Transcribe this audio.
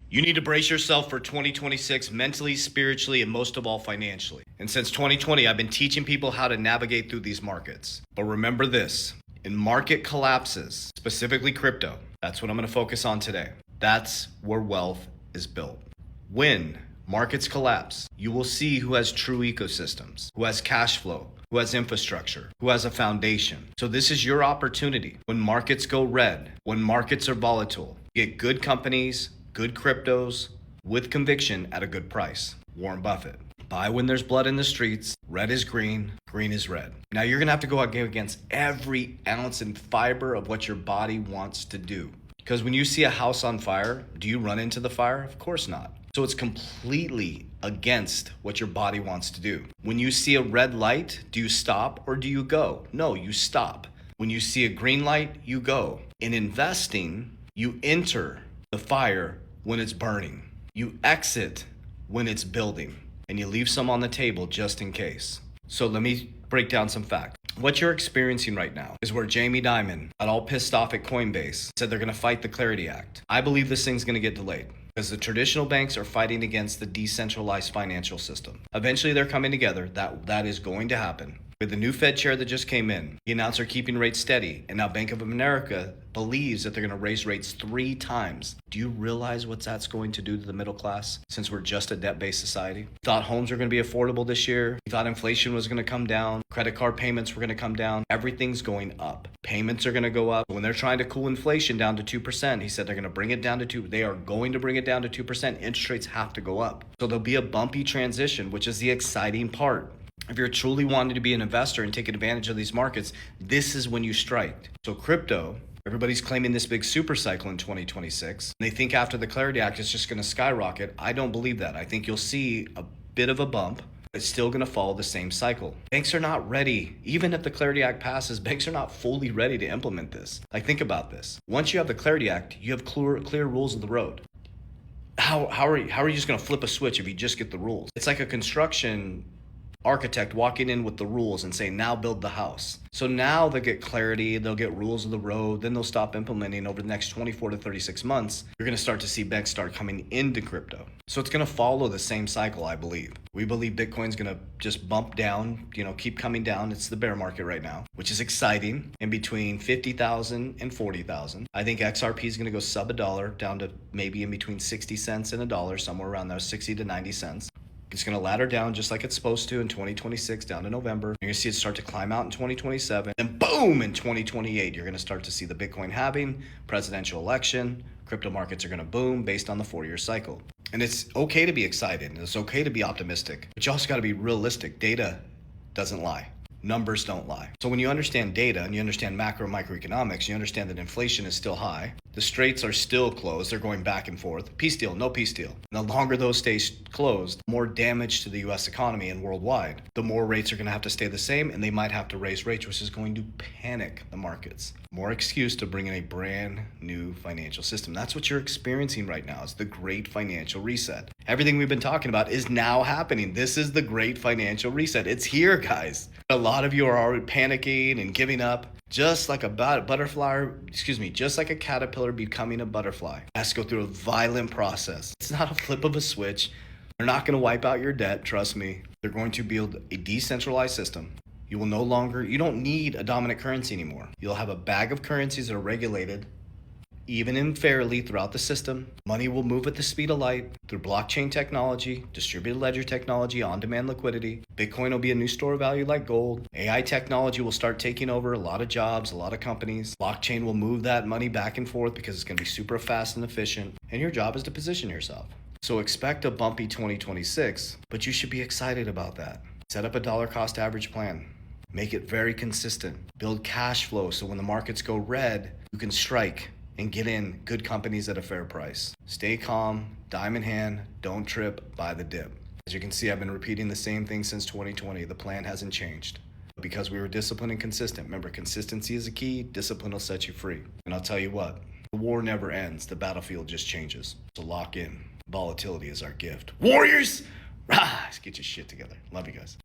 You need to brace yourself for 2026 mentally, spiritually, and most of all, financially. And since 2020, I've been teaching people how to navigate through these markets. But remember this, in market collapses, specifically crypto, that's what I'm going to focus on today. That's where wealth is built. When markets collapse, you will see who has true ecosystems, who has cash flow, who has infrastructure, who has a foundation. So this is your opportunity. When markets go red, when markets are volatile, get good companies, good cryptos with conviction at a good price. Warren Buffett. Buy when there's blood in the streets. Red is green, green is red. Now you're gonna have to go out against every ounce and fiber of what your body wants to do. Because when you see a house on fire, do you run into the fire? Of course not. So it's completely against what your body wants to do. When you see a red light, do you stop or do you go? No, you stop. When you see a green light, you go. In investing, you enter the fire when it's burning. You exit when it's building. And you leave some on the table just in case. So let me break down some facts. What you're experiencing right now is where Jamie Dimon got all pissed off at Coinbase, said they're going to fight the Clarity Act. I believe this thing's going to get delayed because the traditional banks are fighting against the decentralized financial system. Eventually they're coming together. That is going to happen. With the new Fed chair that just came in, he announced they're keeping rates steady. And now Bank of America believes that they're going to raise rates 3 times. Do you realize what that's going to do to the middle class since we're just a debt-based society? Thought homes are going to be affordable this year. You thought inflation was going to come down. Credit card payments were going to come down. Everything's going up. Payments are going to go up. When they're trying to cool inflation down to 2%, he said they're going to bring it down to 2%. They are going to bring it down to 2%. Interest rates have to go up. So there'll be a bumpy transition, which is the exciting part. If you're truly wanting to be an investor and take advantage of these markets, this is when you strike. So crypto, everybody's claiming this big super cycle in 2026. They think after the Clarity Act, it's just going to skyrocket. I don't believe that. I think you'll see a bit of a bump. It's still going to follow the same cycle. Banks are not ready. Even if the Clarity Act passes, banks are not fully ready to implement this. Like, think about this. Once you have the Clarity Act, you have clear rules of the road. How are you just going to flip a switch if you just get the rules? It's like a construction architect walking in with the rules and saying, now build the house. So now they'll get clarity, they'll get rules of the road, then they'll stop implementing over the next 24 to 36 months. You're going to start to see banks start coming into crypto. So it's going to follow the same cycle, I believe. We believe Bitcoin's going to just bump down, keep coming down. It's the bear market right now, which is exciting. In between 50,000 and 40,000. I think XRP is going to go sub $1 down to maybe in between 60 cents and $1, somewhere around there, 60 to 90 cents. It's going to ladder down just like it's supposed to in 2026 down to November. You're going to see it start to climb out in 2027. Then boom, in 2028, you're going to start to see the Bitcoin halving, presidential election, crypto markets are going to boom based on the 4-year cycle. And it's okay to be excited and it's okay to be optimistic, but you also got to be realistic. Data doesn't lie. Numbers don't lie. So when you understand data and you understand macro microeconomics, you understand that inflation is still high. The straits are still closed. They're going back and forth. Peace deal, no peace deal. And the longer those stay closed, the more damage to the US economy and worldwide. The more rates are going to have to stay the same and they might have to raise rates, which is going to panic the markets. More excuse to bring in a brand new financial system. That's what you're experiencing right now. It's the great financial reset. Everything we've been talking about is now happening. This is the great financial reset. It's here, guys. A lot of you are already panicking and giving up. Just like a just like a caterpillar becoming a butterfly. It has to go through a violent process. It's not a flip of a switch. They're not going to wipe out your debt, trust me. They're going to build a decentralized system. You don't need a dominant currency anymore. You'll have a bag of currencies that are regulated, even and fairly throughout the system. Money will move at the speed of light through blockchain technology, distributed ledger technology, on-demand liquidity. Bitcoin will be a new store of value like gold. AI technology will start taking over a lot of jobs, a lot of companies. Blockchain will move that money back and forth because it's going to be super fast and efficient. And your job is to position yourself. So expect a bumpy 2026, but you should be excited about that. Set up a dollar cost average plan. Make it very consistent. Build cash flow so when the markets go red, you can strike and get in good companies at a fair price. Stay calm, diamond hand, don't trip, buy the dip. As you can see, I've been repeating the same thing since 2020. The plan hasn't changed because we were disciplined and consistent. Remember, consistency is a key. Discipline will set you free. And I'll tell you what, the war never ends. The battlefield just changes. So lock in. Volatility is our gift. Warriors, rise, get your shit together. Love you guys.